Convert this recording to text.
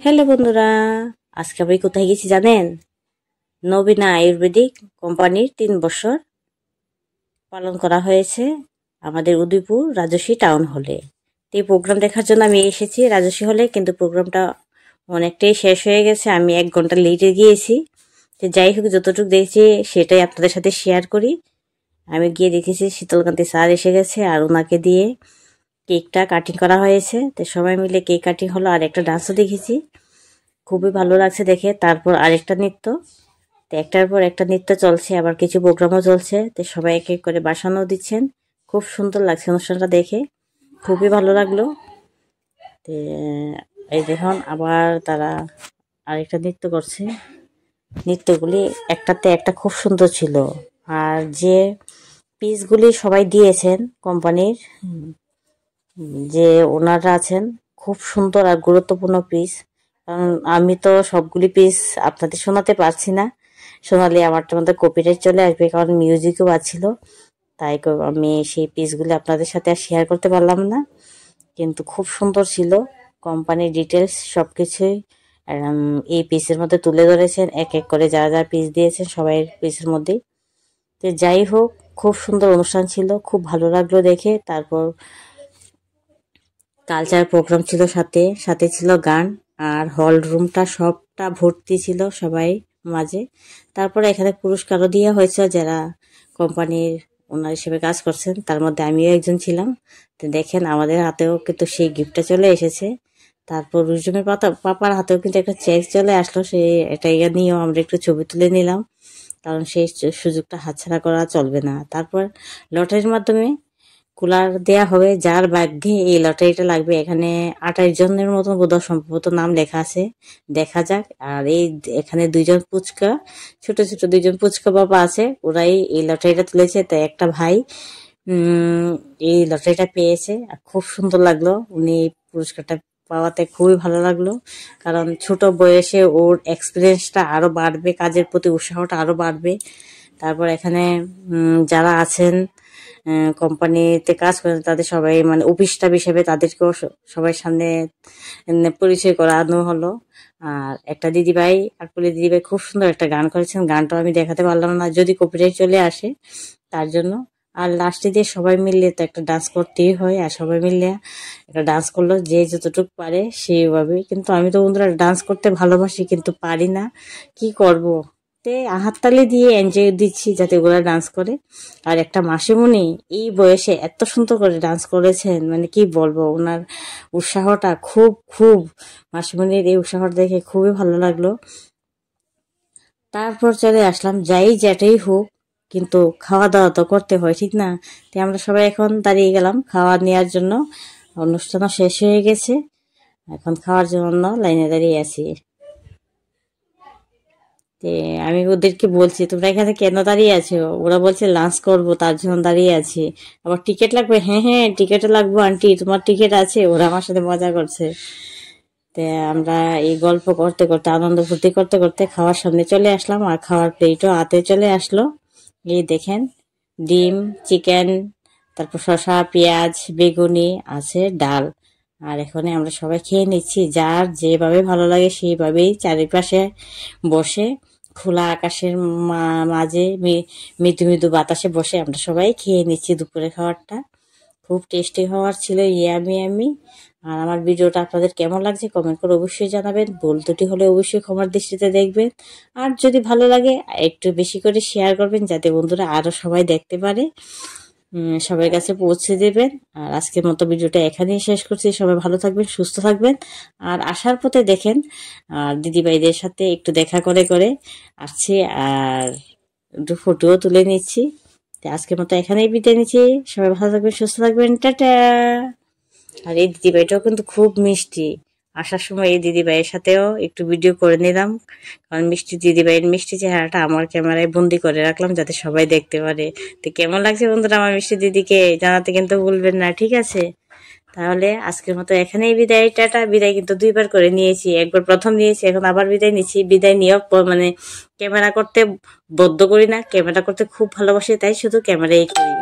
Hello বন্ধুরা, আজকে আমি কোথায় গেছি জানেন? নবীনা আয়ুর্বেদিক কোম্পানির 3 বছর পালন করা হয়েছে আমাদের উদয়পুর রাজশাহী টাউন হলে। তো এই প্রোগ্রাম দেখার জন্য আমি এসেছি রাজশাহী হলে, কিন্তু প্রোগ্রামটা অনেকটাই শেষ হয়ে গেছে। আমি 1 ঘন্টা লেটে গিয়েছি। তো যাই হোক, যতটুকু দেখছি সেটাই আপনাদের সাথে শেয়ার করি। আমি গিয়ে দেখেছি শীতলকান্তি স্যার এসে গেছে, আর ওনাকে দিয়ে কেকটা কাটিং করা হয়েছে। তো সবাই মিলে কেক কাটিং হলো, আর একটা ডান্সও দেখেছি, খুবই ভালো লাগছে দেখে। তারপর আরেকটা নৃত্য, তো একটার পর একটা নৃত্য চলছে, আবার কিছু প্রোগ্রামও চলছে। তো সবাই এক এক করে বাসানো দিচ্ছেন, খুব সুন্দর লাগছে অনুষ্ঠানটা দেখে, খুবই ভালো লাগলো। তো এই দেখুন আবার তারা আরেকটা নৃত্য করছে। নৃত্যগুলি একটাতে একটা খুব সুন্দর ছিল। আর যে পিসগুলি সবাই দিয়েছেন কোম্পানির যে ওনারা আছেন, খুব সুন্দর আর গুরুত্বপূর্ণ পিস। কারণ আমি তো সবগুলি পিস আপনাদের শোনাতে পারছি না, শোনালে আমারটার মধ্যে কপিরাইট চলে আসবে, কারণ মিউজিকও বাজছিল। তাই আমি সেই পিসগুলি আপনাদের সাথে আর শেয়ার করতে পারলাম না, কিন্তু খুব সুন্দর ছিল। কোম্পানির ডিটেলস সব কিছুই এই পিসের মধ্যে তুলে ধরেছেন, এক এক করে যারা যারা পিস দিয়েছেন সবাই পিসের মধ্যেই। তো যাই হোক, খুব সুন্দর অনুষ্ঠান ছিল, খুব ভালো লাগলো দেখে। তারপর কালচার প্রোগ্রাম ছিল, সাথে সাথে ছিল গান, আর হল রুমটা সবটা ভর্তি ছিল সবাই মাঝে। তারপরে এখানে পুরস্কারও দেওয়া হয়েছে যারা কোম্পানির ওনার হিসেবে কাজ করছেন, তার মধ্যে আমিও একজন ছিলাম। তো দেখেন আমাদের হাতেও কিন্তু সেই গিফটটা চলে এসেছে। তারপর রুজুমের পাপার হাতেও কিন্তু একটা চেক চলে আসলো, সে এটা নিয়েও আমরা একটু ছবি তুলে নিলাম, কারণ সেই সুযোগটা হাতছাড়া করা চলবে না। তারপর লটারির মাধ্যমে কুলার দেয়া হবে, যার ভাগ্যে এই লটারিটা লাগবে। এখানে 28 জনের মতো বোধহয় সম্ভবত নাম লেখা আছে, দেখা যাক। আর এখানে 2জন পুচকা, ছোট ছোট 2জন পুচকা বাবা আছে, ওরাই এই লটারিটা তুলেছে। তাই একটা ভাই এই লটারিটা পেয়েছে, আর খুব সুন্দর লাগলো। উনি পুরস্কারটা পাওয়াতে খুবই ভালো লাগলো, কারণ ছোট বয়সে ওর এক্সপিরিয়েন্সটা আরো বাড়বে, কাজের প্রতি উৎসাহটা আরো বাড়বে। তারপর এখানে যারা আছেন কোম্পানিতে কাজ করেন, তাদের সবাই মানে অফিস স্টাফ হিসেবে তাদেরকেও সবাই সামনে পরিচয় করানো হলো। আর একটা দিদিভাই, আকবলি দিদিভাই খুব সুন্দর একটা গান করেছেন, গানটাও আমি দেখাতে পারলাম না, যদি কপিরাইট চলে আসে তার জন্য। আর লাস্টে দিয়ে সবাই মিললে তো একটা ডান্স করতেই হয়, আর সবাই মিললে একটা ডান্স করলো, যে যতটুকু পারে সেইভাবে। কিন্তু আমি তো বন্ধুরা ডান্স করতে ভালোবাসি, কিন্তু পারি না, কি করব। তে হাততালি দিয়ে এনজয় দিচ্ছি যাতে ওরা ডান্স করে। আর একটা মাসিমণি এই বয়সে এত সুন্দর করে ডান্স করেছেন, মানে কি বলবো, ওনার উৎসাহটা খুব খুব, মাসিমণির এই উৎসাহটা দেখে খুবই ভালো লাগলো। তারপর চলে আসলাম, যাই যেটাই হোক কিন্তু খাওয়া দাওয়া তো করতে হয়, ঠিক না? তাই আমরা সবাই এখন দাঁড়িয়ে গেলাম খাওয়া নেওয়ার জন্য। অনুষ্ঠানও শেষ হয়ে গেছে, এখন খাওয়ার জন্য লাইনে দাঁড়িয়ে আছি। আমি ওদেরকে বলছি, তোমরা এখানে কেন দাঁড়িয়ে আছো? ওরা বলছে লাঞ্চ করবো, তার জন্য দাঁড়িয়ে আছি। আবার টিকিট লাগবে? হ্যাঁ হ্যাঁ, টিকিট লাগবে আন্টি, তোমার টিকিট আছে? ওরা আমার সাথে মজা করছে। তো আমরা এই গল্প করতে করতে, আনন্দ ফুর্তি করতে করতে খাওয়ার সামনে চলে আসলাম, আর খাওয়ার প্লেটও হাতে চলে আসলো। এই দেখেন, ডিম, চিকেন, তারপর শসা, পেঁয়াজ, বেগুনি আছে, ডাল। আর এখানে আমরা সবাই খেয়ে নিচ্ছি, যার যেভাবে ভালো লাগে সেইভাবেই চারিপাশে বসে খোলা আকাশের মাঝে মৃদু মৃদু বাতাসে বসে আমরা সবাই খেয়ে নিচ্ছি দুপুরে খাবারটা। খুব টেস্টি খাবার ছিল, ইয়ামি ইয়ামি। আর আমার ভিডিওটা আপনাদের কেমন লাগছে কমেন্ট করে অবশ্যই জানাবেন, ভুল ত্রুটি হলে অবশ্যই ক্ষমার দৃষ্টিতে দেখবেন। আর যদি ভালো লাগে একটু বেশি করে শেয়ার করবেন, যাতে বন্ধুরা আরো সবাই দেখতে পারে, সবার কাছে পৌঁছে দেবেন। আর আজকের মতো ভিডিওটা এখানেই শেষ করছি, সবাই ভালো থাকবেন, সুস্থ থাকবেন। আর আসার পথে দেখেন, আর দিদিভাইদের সাথে একটু দেখা করে করে আসছি, আর একটু ফটোও তুলে নিচ্ছি। আজকের মতো এখানেই বিদায় নিচ্ছি, সবাই ভালো থাকবেন, সুস্থ থাকবেন, টাটা। আর এই দিদিভাইটাও কিন্তু খুব মিষ্টি, আসার সময় এই দিদিভাইয়ের সাথেও একটু ভিডিও করে নিলাম, কারণ মিষ্টি দিদিভাইয়ের মিষ্টি চেহারাটা আমার ক্যামেরায় বন্দি করে রাখলাম যাতে সবাই দেখতে পারে। তো কেমন লাগছে বন্ধুরা আমার মিষ্টি দিদিকে জানাতে কিন্তু ভুলবেন না, ঠিক আছে? তাহলে আজকের মতো এখানেই বিদায়, টাটা। বিদায় কিন্তু 2বার করে নিয়েছি, একবার প্রথম নিয়েছি, এখন আবার বিদায় নিচ্ছি। বিদায় নিয়েও মানে ক্যামেরা করতে বদ্ধ করি না, ক্যামেরা করতে খুব ভালোবাসি, তাই শুধু ক্যামেরাই করি।